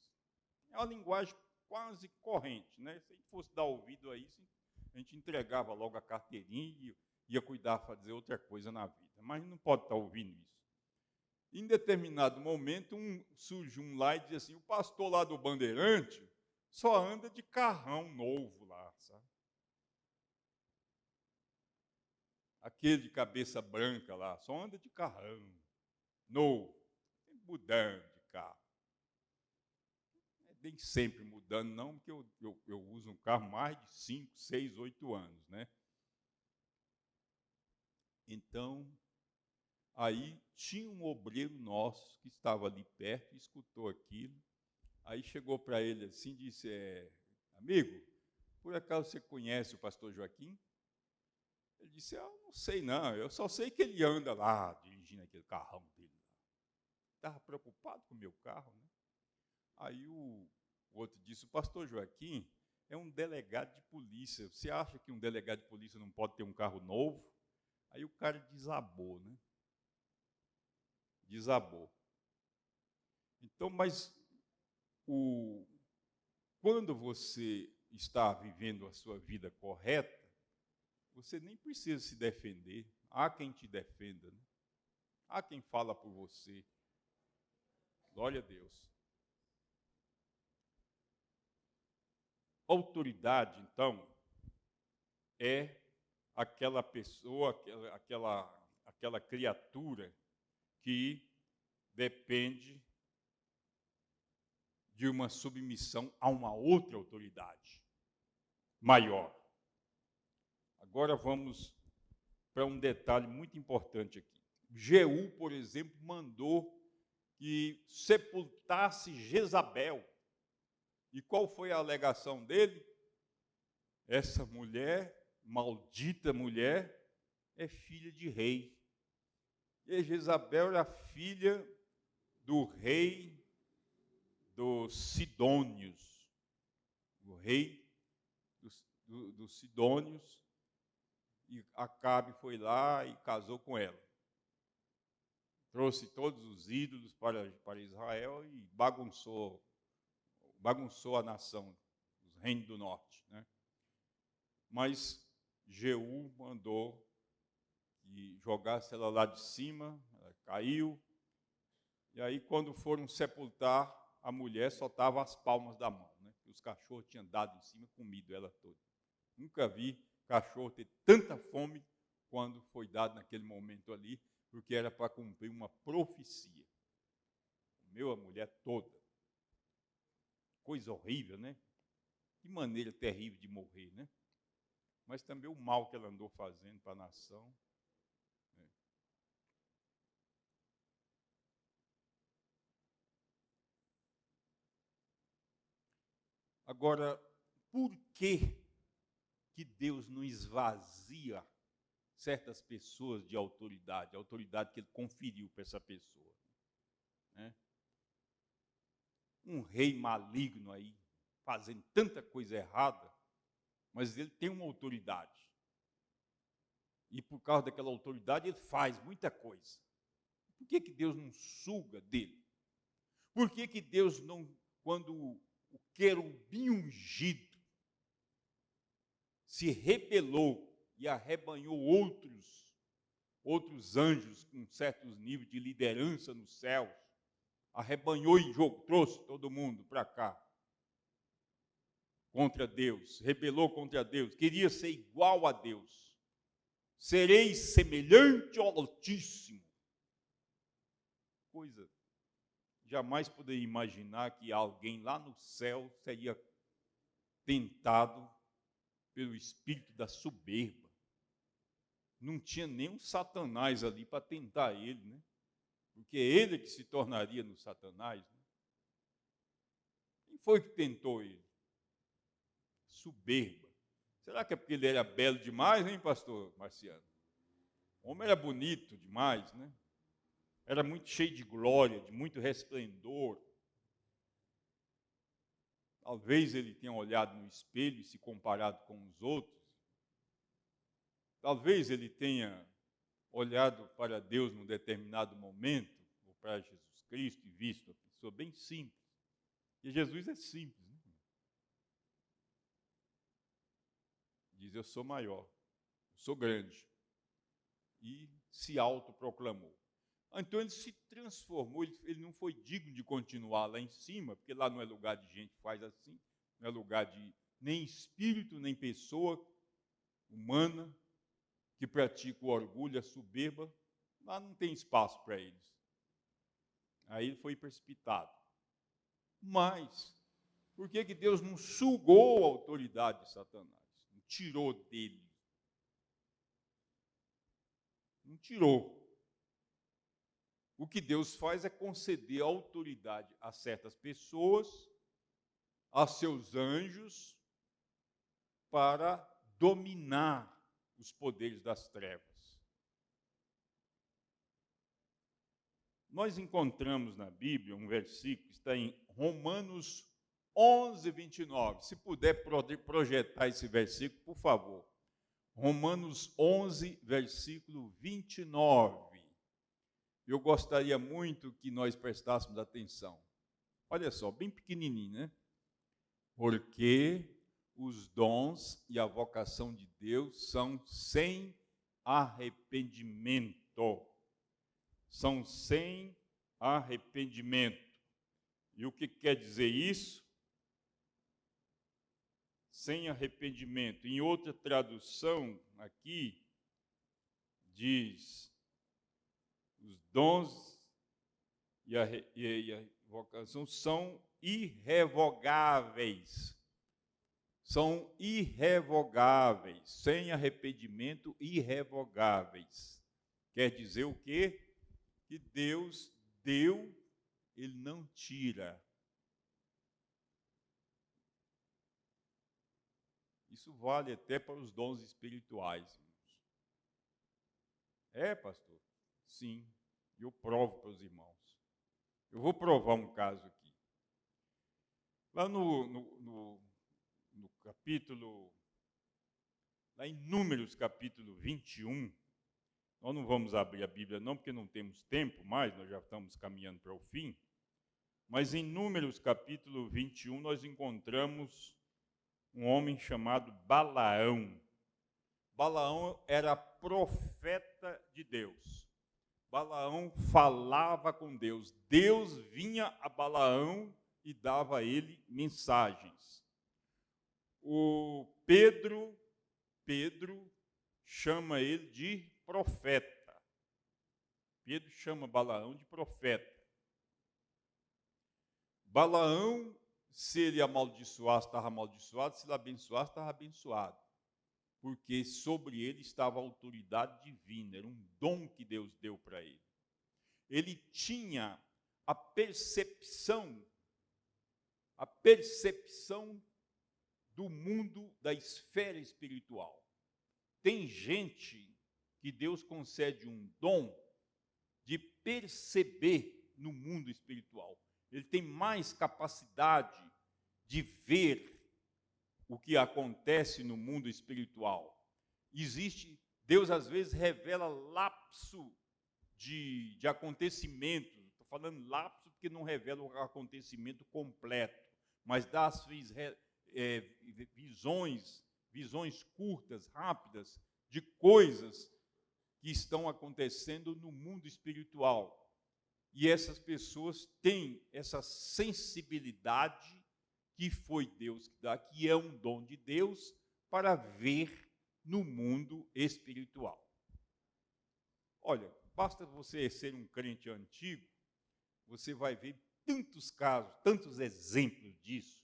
É uma linguagem quase corrente, né? Se a gente fosse dar ouvido a isso, a gente entregava logo a carteirinha e ia cuidar, fazer outra coisa na vida. Mas não pode estar ouvindo isso. Em determinado momento, surge um lá e diz assim, o pastor lá do Bandeirante só anda de carrão novo lá, sabe? Aquele de cabeça branca lá, só anda de carrão novo, mudando de carro. Nem sempre mudando, não, porque eu uso um carro mais de 5, 6, 8 anos, né? Então, aí tinha um obreiro nosso que estava ali perto e escutou aquilo. Aí chegou para ele assim e disse, amigo, por acaso você conhece o pastor Joaquim? Ele disse, não sei não, eu só sei que ele anda lá, dirigindo aquele carrão dele. Estava preocupado com o meu carro, né? Aí o outro disse, o pastor Joaquim é um delegado de polícia. Você acha que um delegado de polícia não pode ter um carro novo? Aí o cara desabou, né? Desabou. Então, mas quando você está vivendo a sua vida correta, você nem precisa se defender. Há quem te defenda, né? Há quem fala por você. Glória a Deus. Autoridade, então, é aquela pessoa, aquela criatura que depende de uma submissão a uma outra autoridade maior. Agora vamos para um detalhe muito importante aqui. Jeú, por exemplo, mandou que sepultasse Jezabel. E qual foi a alegação dele? Essa mulher, maldita mulher, é filha de rei. E Jezabel era filha do rei dos Sidônios. O rei dos Sidônios. E Acabe foi lá e casou com ela. Trouxe todos os ídolos para Israel e bagunçou a nação, os reinos do norte, né? Mas Jeú mandou que jogasse ela lá de cima, ela caiu, e aí quando foram sepultar, a mulher só estava as palmas da mão, né? Os cachorros tinham dado em cima, comido ela toda. Nunca vi cachorro ter tanta fome quando foi dado naquele momento ali, porque era para cumprir uma profecia. Comeu a mulher toda. Coisa horrível, né? Que maneira terrível de morrer, né? Mas também o mal que ela andou fazendo para a nação. Né? Agora, por que Deus não esvazia certas pessoas de autoridade, a autoridade que ele conferiu para essa pessoa? Né? Um rei maligno aí, fazendo tanta coisa errada, mas ele tem uma autoridade. E por causa daquela autoridade ele faz muita coisa. Por que Deus não suga dele? Por que Deus não, quando o querubim ungido se rebelou e arrebanhou outros anjos com certos níveis de liderança nos céus, arrebanhou e trouxe todo mundo para cá, contra Deus, rebelou contra Deus, queria ser igual a Deus. Sereis semelhante ao Altíssimo. Coisa, jamais poderia imaginar que alguém lá no céu seria tentado pelo espírito da soberba. Não tinha nenhum Satanás ali para tentar ele, né? Porque ele que se tornaria no Satanás. Né? Quem foi que tentou ele? Soberba. Será que é porque ele era belo demais, hein, pastor Marciano? O homem era bonito demais, né? Era muito cheio de glória, de muito resplendor. Talvez ele tenha olhado no espelho e se comparado com os outros. Talvez ele tenha olhado para Deus num determinado momento, ou para Jesus Cristo, e visto uma pessoa bem simples. E Jesus é simples, né? Diz, eu sou maior, eu sou grande. E se autoproclamou. Então ele se transformou, ele não foi digno de continuar lá em cima, porque lá não é lugar de gente que faz assim, não é lugar de nem espírito, nem pessoa humana que pratica o orgulho, a soberba, lá não tem espaço para eles. Aí ele foi precipitado. Mas, por que Deus não sugou a autoridade de Satanás? Não tirou dele. Não tirou. O que Deus faz é conceder autoridade a certas pessoas, a seus anjos, para dominar os poderes das trevas. Nós encontramos na Bíblia um versículo que está em Romanos 11, 29. Se puder projetar esse versículo, por favor. Romanos 11, versículo 29. Eu gostaria muito que nós prestássemos atenção. Olha só, bem pequenininho, né? Porque os dons e a vocação de Deus são sem arrependimento. São sem arrependimento. E o que quer dizer isso? Sem arrependimento. Em outra tradução aqui, diz: os dons e a vocação são irrevogáveis. São irrevogáveis, sem arrependimento, irrevogáveis. Quer dizer o quê? Que Deus deu, Ele não tira. Isso vale até para os dons espirituais, irmãos. É, pastor? Sim, eu provo para os irmãos. Eu vou provar um caso aqui. Lá no capítulo, lá em Números, capítulo 21, nós não vamos abrir a Bíblia não, porque não temos tempo mais, nós já estamos caminhando para o fim, mas em Números, capítulo 21, nós encontramos um homem chamado Balaão. Balaão era profeta de Deus. Balaão falava com Deus. Deus vinha a Balaão e dava a ele mensagens. O Pedro chama ele de profeta. Pedro chama Balaão de profeta. Balaão, se ele amaldiçoasse, estava amaldiçoado, se ele abençoasse, estava abençoado. Porque sobre ele estava a autoridade divina, era um dom que Deus deu para ele. Ele tinha a percepção do mundo, da esfera espiritual. Tem gente que Deus concede um dom de perceber no mundo espiritual. Ele tem mais capacidade de ver o que acontece no mundo espiritual. Deus às vezes revela lapso de acontecimentos. Estou falando lapso porque não revela o acontecimento completo, mas dá as visões curtas, rápidas, de coisas que estão acontecendo no mundo espiritual. E essas pessoas têm essa sensibilidade que foi Deus que dá, que é um dom de Deus para ver no mundo espiritual. Olha, basta você ser um crente antigo, você vai ver tantos casos, tantos exemplos disso,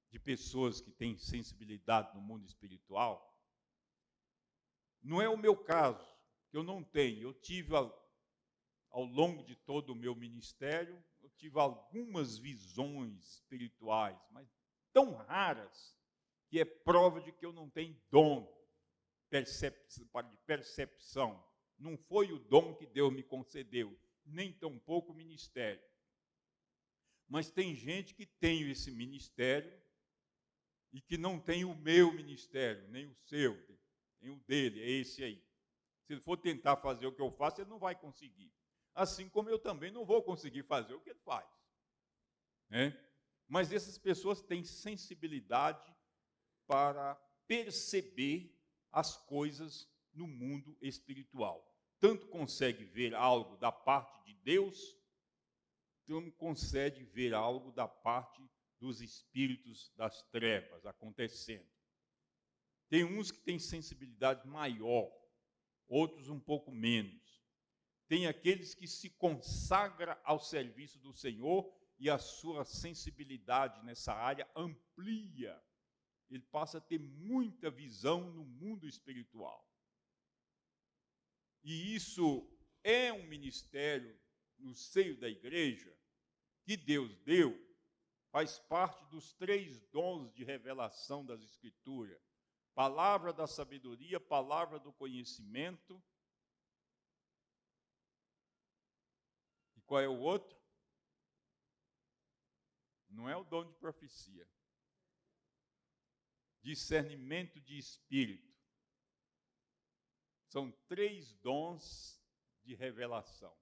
de pessoas que têm sensibilidade no mundo espiritual. Não é o meu caso, que eu não tenho. Eu tive, ao longo de todo o meu ministério, eu tive algumas visões espirituais, mas tão raras, que é prova de que eu não tenho dom de percepção. Não foi o dom que Deus me concedeu, nem tampouco o ministério. Mas tem gente que tem esse ministério e que não tem o meu ministério, nem o seu, nem o dele, é esse aí. Se ele for tentar fazer o que eu faço, ele não vai conseguir. Assim como eu também não vou conseguir fazer o que ele faz. Mas essas pessoas têm sensibilidade para perceber as coisas no mundo espiritual. Tanto consegue ver algo da parte de Deus, como consegue ver algo da parte dos espíritos das trevas acontecendo. Tem uns que têm sensibilidade maior, outros um pouco menos. Tem aqueles que se consagram ao serviço do Senhor e a sua sensibilidade nessa área amplia. Ele passa a ter muita visão no mundo espiritual. E isso é um ministério no seio da igreja que Deus deu, faz parte dos 3 dons de revelação das Escrituras: palavra da sabedoria, palavra do conhecimento. E qual é o outro? Não é o dom de profecia. Discernimento de espírito. São 3 dons de revelação: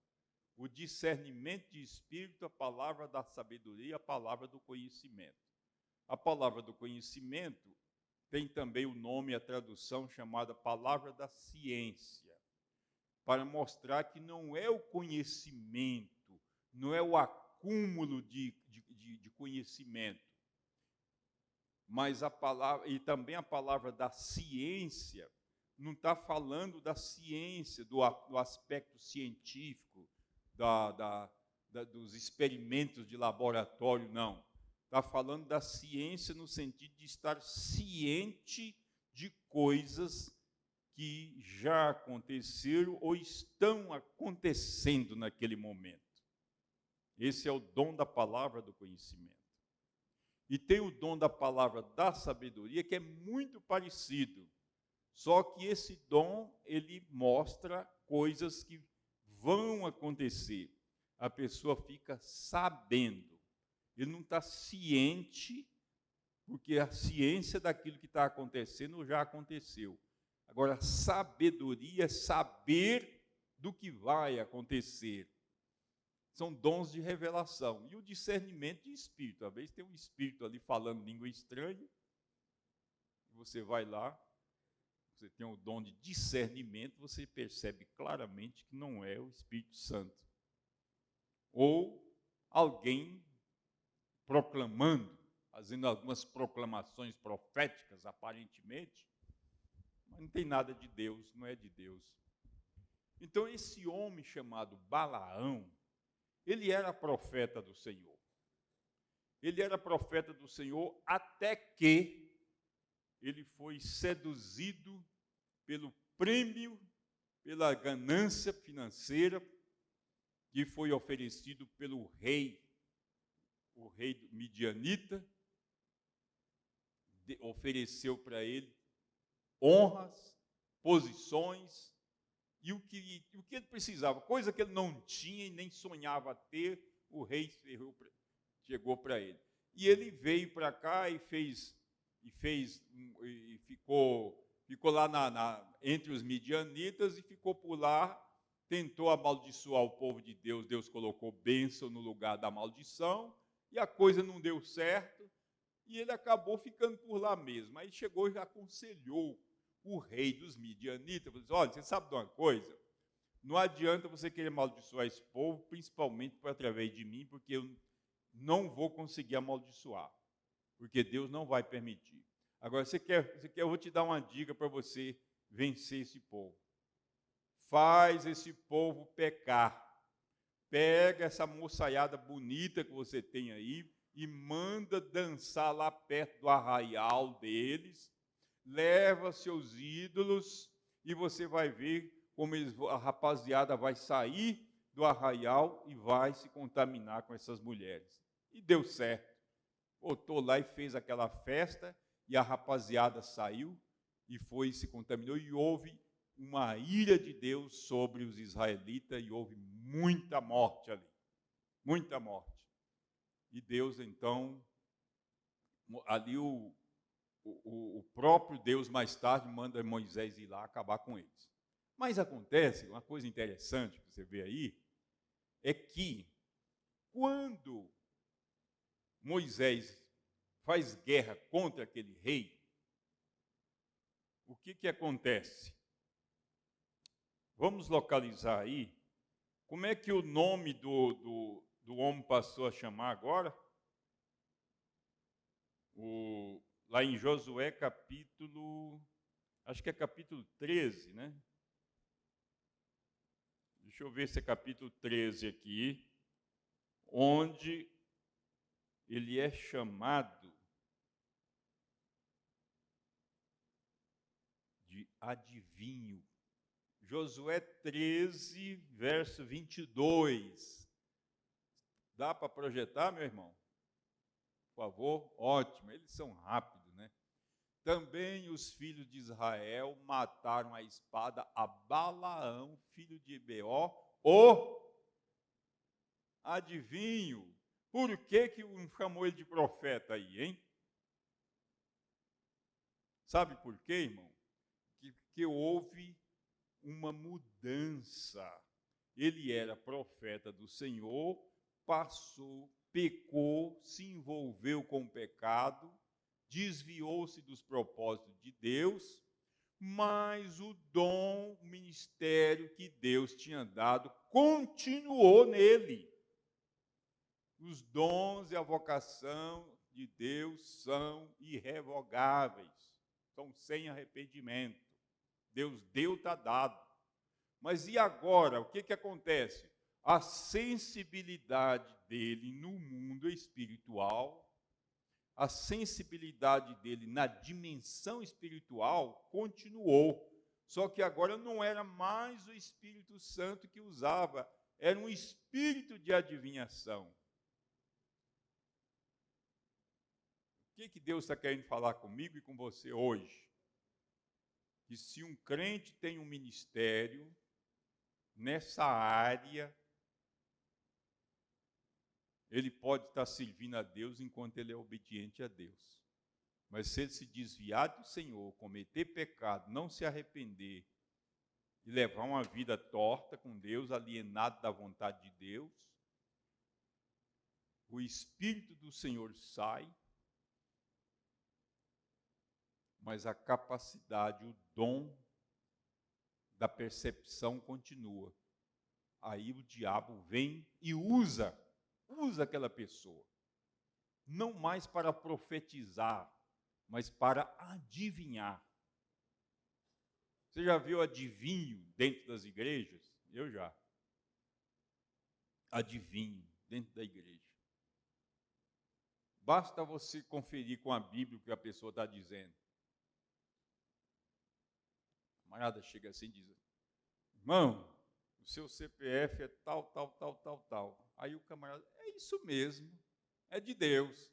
o discernimento de espírito, a palavra da sabedoria, a palavra do conhecimento. A palavra do conhecimento tem também o nome, a tradução chamada palavra da ciência, para mostrar que não é o conhecimento, não é o acúmulo de conhecimento, mas a palavra, e também a palavra da ciência, não está falando da ciência, do aspecto científico, dos experimentos de laboratório, não. Está falando da ciência no sentido de estar ciente de coisas que já aconteceram ou estão acontecendo naquele momento. Esse é o dom da palavra do conhecimento. E tem o dom da palavra da sabedoria, que é muito parecido. Só que esse dom, ele mostra coisas que vão acontecer. A pessoa fica sabendo. Ele não está ciente, porque a ciência daquilo que está acontecendo já aconteceu. Agora, sabedoria é saber do que vai acontecer. São dons de revelação. E o discernimento de espírito. Às vezes tem um espírito ali falando língua estranha, você vai lá, você tem o dom de discernimento, você percebe claramente que não é o Espírito Santo. Ou alguém proclamando, fazendo algumas proclamações proféticas, aparentemente, mas não tem nada de Deus, não é de Deus. Então, esse homem chamado Balaão, ele era profeta do Senhor. Ele era profeta do Senhor até que ele foi seduzido pelo prêmio, pela ganância financeira que foi oferecido pelo rei, o rei midianita, ofereceu para ele honras, posições, e o que ele precisava, coisa que ele não tinha e nem sonhava ter, o rei chegou para ele. E ele veio para cá e ficou lá entre os midianitas e ficou por lá, tentou amaldiçoar o povo de Deus. Deus colocou bênção no lugar da maldição e a coisa não deu certo e ele acabou ficando por lá mesmo. Aí chegou e aconselhou o rei dos midianitas, falou assim: olha, você sabe de uma coisa? Não adianta você querer amaldiçoar esse povo, principalmente através de mim, porque eu não vou conseguir amaldiçoar, porque Deus não vai permitir. Agora, eu vou te dar uma dica para você vencer esse povo. Faz esse povo pecar. Pega essa moçaiada bonita que você tem aí e manda dançar lá perto do arraial deles. Leva seus ídolos e você vai ver como a rapaziada vai sair do arraial e vai se contaminar com essas mulheres. E deu certo. Voltou lá e fez aquela festa e a rapaziada saiu e foi e se contaminou e houve uma ira de Deus sobre os israelitas e houve muita morte ali, muita morte. E Deus, então, ali o próprio Deus mais tarde manda Moisés ir lá acabar com eles. Mas acontece, uma coisa interessante que você vê aí, é que quando Moisés faz guerra contra aquele rei, o que acontece? Vamos localizar aí, como é que o nome do homem passou a chamar agora? Lá em Josué capítulo, acho que é capítulo 13, né? Deixa eu ver se é capítulo 13 aqui, onde ele é chamado de adivinho. Josué 13, verso 22. Dá para projetar, meu irmão? Por favor? Ótimo, eles são rápidos, né? Também os filhos de Israel mataram a espada a Balaão, filho de Beor, o adivinho. Por que chamou ele de profeta aí, hein? Sabe por quê, irmão? Que houve uma mudança. Ele era profeta do Senhor, passou, pecou, se envolveu com o pecado, desviou-se dos propósitos de Deus, mas o dom, o ministério que Deus tinha dado, continuou nele. Os dons e a vocação de Deus são irrevogáveis, são sem arrependimento. Deus deu, está dado. Mas e agora? O que acontece? A sensibilidade dele no mundo espiritual, a sensibilidade dele na dimensão espiritual continuou. Só que agora não era mais o Espírito Santo que usava, era um espírito de adivinhação. O que Deus está querendo falar comigo e com você hoje? Que se um crente tem um ministério nessa área, ele pode estar servindo a Deus enquanto ele é obediente a Deus. Mas se ele se desviar do Senhor, cometer pecado, não se arrepender e levar uma vida torta com Deus, alienado da vontade de Deus, o Espírito do Senhor sai, mas a capacidade, o dom da percepção continua. Aí o diabo vem e usa aquela pessoa, não mais para profetizar, mas para adivinhar. Você já viu adivinho dentro das igrejas? Eu já. Adivinho dentro da igreja. Basta você conferir com a Bíblia o que a pessoa está dizendo. A camarada chega assim e diz: irmão, o seu CPF é tal, tal, tal, tal, tal. Aí o camarada, é isso mesmo, é de Deus.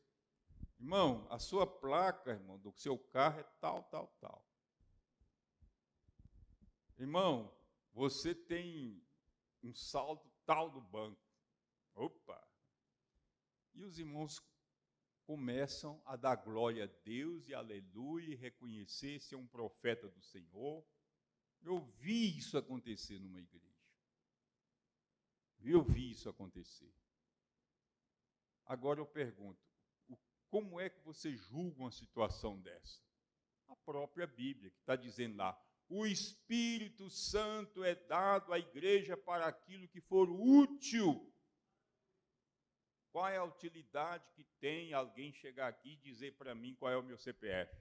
Irmão, a sua placa, irmão, do seu carro é tal, tal, tal. Irmão, você tem um saldo tal do banco. Opa! E os irmãos começam a dar glória a Deus e aleluia, e reconhecer ser um profeta do Senhor. Eu vi isso acontecer numa igreja. Eu vi isso acontecer. Agora eu pergunto, como é que você julga uma situação dessa? A própria Bíblia, que está dizendo lá, o Espírito Santo é dado à igreja para aquilo que for útil. Qual é a utilidade que tem alguém chegar aqui e dizer para mim qual é o meu CPF?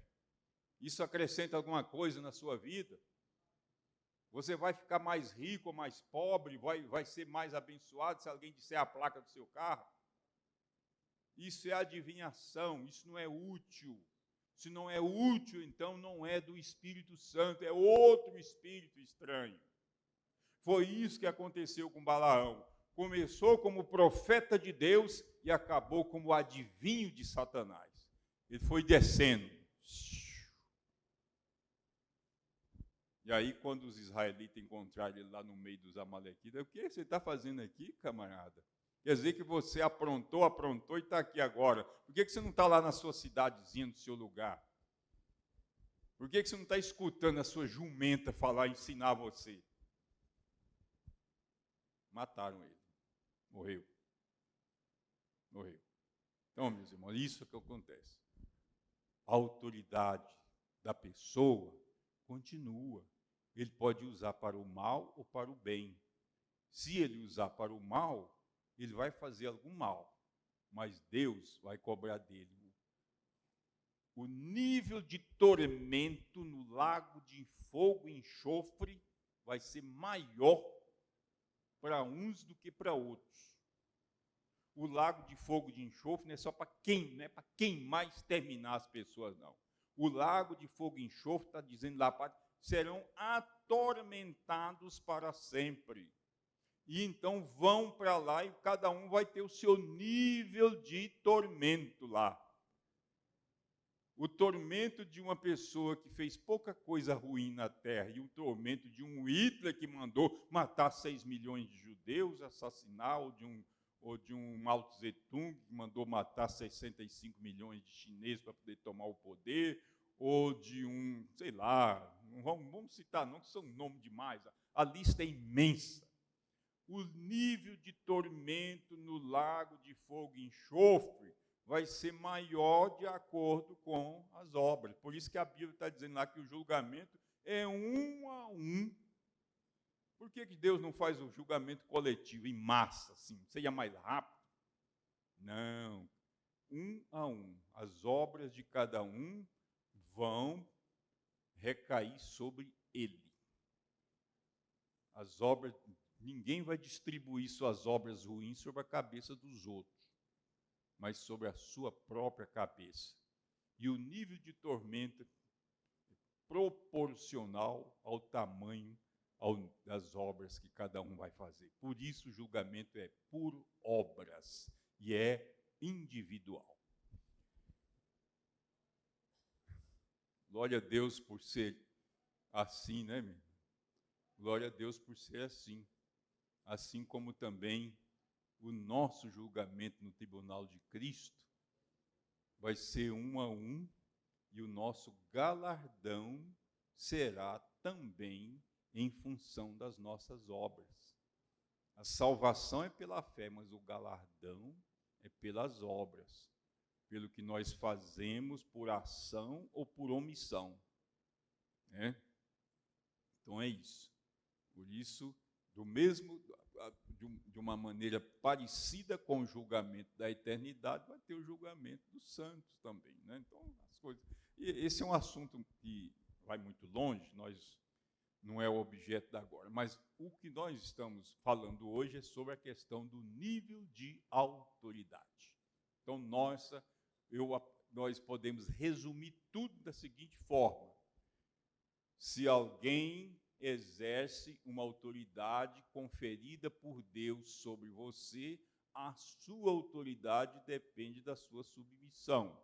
Isso acrescenta alguma coisa na sua vida? Você vai ficar mais rico ou mais pobre? Vai ser mais abençoado se alguém disser a placa do seu carro? Isso é adivinhação, isso não é útil. Se não é útil, então não é do Espírito Santo, é outro espírito estranho. Foi isso que aconteceu com Balaão. Começou como profeta de Deus e acabou como adivinho de Satanás. Ele foi descendo. E aí, quando os israelitas encontraram ele lá no meio dos amalequitas, o que você está fazendo aqui, camarada? Quer dizer que você aprontou e está aqui agora. Por que você não está lá na sua cidadezinha, no seu lugar? Por que você não está escutando a sua jumenta falar, ensinar você? Mataram ele. Morreu. Então, meus irmãos, isso é que acontece. A autoridade da pessoa continua. Ele pode usar para o mal ou para o bem. Se ele usar para o mal, ele vai fazer algum mal, mas Deus vai cobrar dele. O nível de tormento no lago de fogo e enxofre vai ser maior para uns do que para outros. O lago de fogo e de enxofre não é só para quem, não é para queimar e exterminar as pessoas, não. O lago de fogo e enxofre está dizendo lá, serão atormentados para sempre. E então vão para lá e cada um vai ter o seu nível de tormento lá. O tormento de uma pessoa que fez pouca coisa ruim na terra e o tormento de um Hitler que mandou matar 6 milhões de judeus, assassinar, ou de um Mao Tse Tung que mandou matar 65 milhões de chineses para poder tomar o poder, ou de um, sei lá, não vamos citar não, que são nomes demais. A lista é imensa. O nível de tormento no lago de fogo e enxofre vai ser maior de acordo com as obras. Por isso que a Bíblia está dizendo lá que o julgamento é um a um. Por que Deus não faz o julgamento coletivo, em massa, assim? Seria mais rápido? Não. Um a um. As obras de cada um vão recair sobre ele. As obras, ninguém vai distribuir suas obras ruins sobre a cabeça dos outros, mas sobre a sua própria cabeça. E o nível de tormento é proporcional ao tamanho das obras que cada um vai fazer. Por isso o julgamento é por obras e é individual. Glória a Deus por ser assim, né, meu? Glória a Deus por ser assim. Assim como também o nosso julgamento no tribunal de Cristo vai ser um a um, e o nosso galardão será também em função das nossas obras. A salvação é pela fé, mas o galardão é pelas obras, pelo que nós fazemos por ação ou por omissão. Né? Então é isso. Por isso, de uma maneira parecida com o julgamento da eternidade, vai ter o julgamento dos santos também. Né? Então, as coisas. E esse é um assunto que vai muito longe, não é o objeto da agora, mas o que nós estamos falando hoje é sobre a questão do nível de autoridade. Então, nós podemos resumir tudo da seguinte forma: se alguém exerce uma autoridade conferida por Deus sobre você, a sua autoridade depende da sua submissão.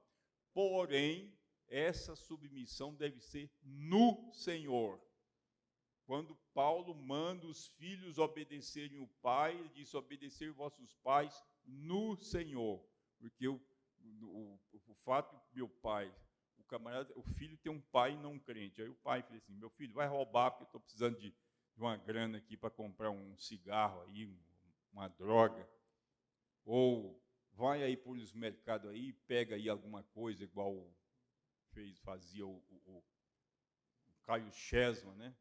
Porém, essa submissão deve ser no Senhor. Quando Paulo manda os filhos obedecerem o pai, ele diz: obedecer vossos pais no Senhor. Porque o fato de meu pai, o filho tem um pai não crente. Aí o pai fala assim: meu filho, vai roubar, porque eu estou precisando de uma grana aqui para comprar um cigarro aí, uma droga. Ou vai aí por os mercados aí, pega aí alguma coisa, igual fazia o Caio Chesma, né?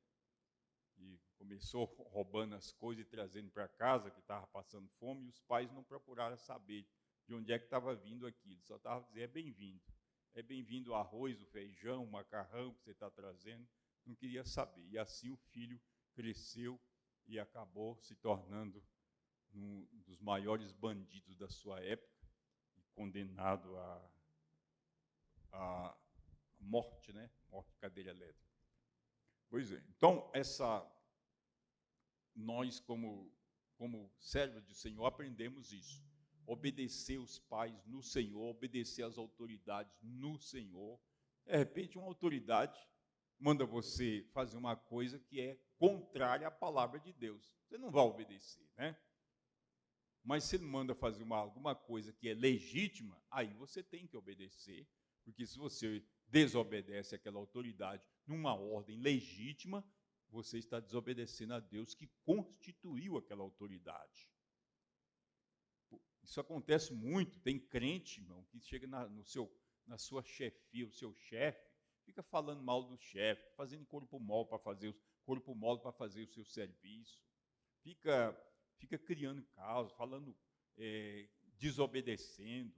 E começou roubando as coisas e trazendo para casa, que estava passando fome, e os pais não procuraram saber de onde é que estava vindo aquilo. Só estava dizendo: é bem-vindo. É bem-vindo o arroz, o feijão, o macarrão que você está trazendo. Não queria saber. E assim o filho cresceu e acabou se tornando um dos maiores bandidos da sua época e condenado à morte, né? Morte de cadeira elétrica. Pois é. Então, nós, como servos do Senhor, aprendemos isso. Obedecer os pais no Senhor, obedecer às autoridades no Senhor. De repente, uma autoridade manda você fazer uma coisa que é contrária à palavra de Deus. Você não vai obedecer, né? Mas se ele manda fazer alguma coisa que é legítima, aí você tem que obedecer, porque se você desobedece àquela autoridade numa ordem legítima, você está desobedecendo a Deus que constituiu aquela autoridade. Isso acontece muito. Tem crente, irmão, que chega na sua chefia, o seu chefe, fica falando mal do chefe, fazendo corpo mole para fazer o seu serviço, fica criando caos, falando, desobedecendo.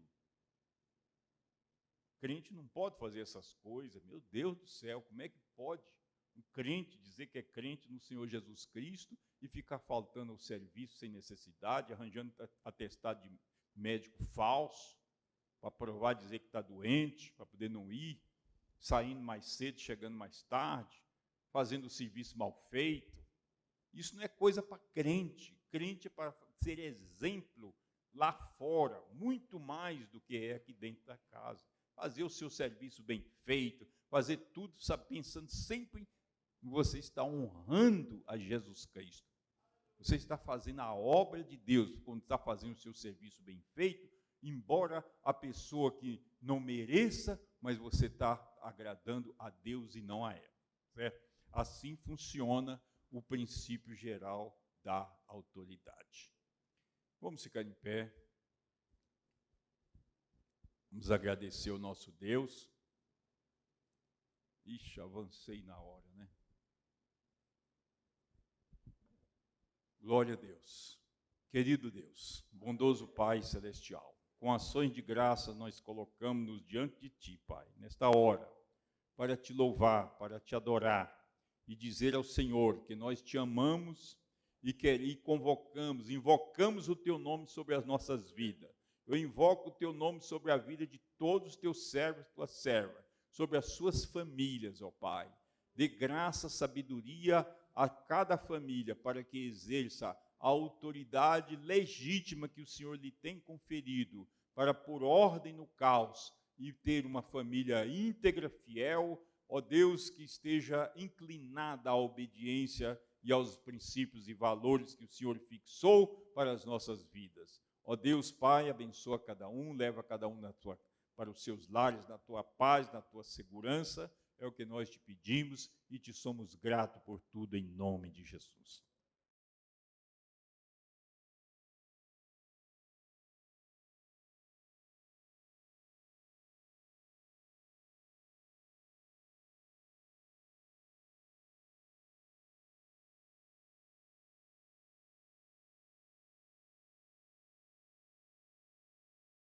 Crente não pode fazer essas coisas. Meu Deus do céu, como é que pode um crente dizer que é crente no Senhor Jesus Cristo e ficar faltando ao serviço sem necessidade, arranjando atestado de médico falso, para provar, dizer que está doente, para poder não ir, saindo mais cedo, chegando mais tarde, fazendo o serviço mal feito? Isso não é coisa para crente. Crente é para ser exemplo lá fora, muito mais do que é aqui dentro da casa. Fazer o seu serviço bem feito, fazer tudo, sabe, pensando sempre que você está honrando a Jesus Cristo. Você está fazendo a obra de Deus quando está fazendo o seu serviço bem feito, embora a pessoa que não mereça, mas você está agradando a Deus e não a ela, certo? Assim funciona o princípio geral da autoridade. Vamos ficar em pé. Vamos agradecer ao nosso Deus. Ixi, avancei na hora, né? Glória a Deus. Querido Deus, bondoso Pai Celestial, com ações de graça nós colocamos-nos diante de Ti, Pai, nesta hora, para Te louvar, para Te adorar e dizer ao Senhor que nós Te amamos e convocamos, invocamos o Teu nome sobre as nossas vidas. Eu invoco o Teu nome sobre a vida de todos os Teus servos e Tuas servas, sobre as suas famílias, ó Pai. Dê graça, sabedoria a cada família para que exerça a autoridade legítima que o Senhor lhe tem conferido para pôr ordem no caos e ter uma família íntegra, fiel, ó Deus, que esteja inclinada à obediência e aos princípios e valores que o Senhor fixou para as nossas vidas. Ó Deus, Pai, abençoa cada um, leva cada um para os seus lares, na tua paz, na tua segurança. É o que nós te pedimos e te somos gratos por tudo em nome de Jesus.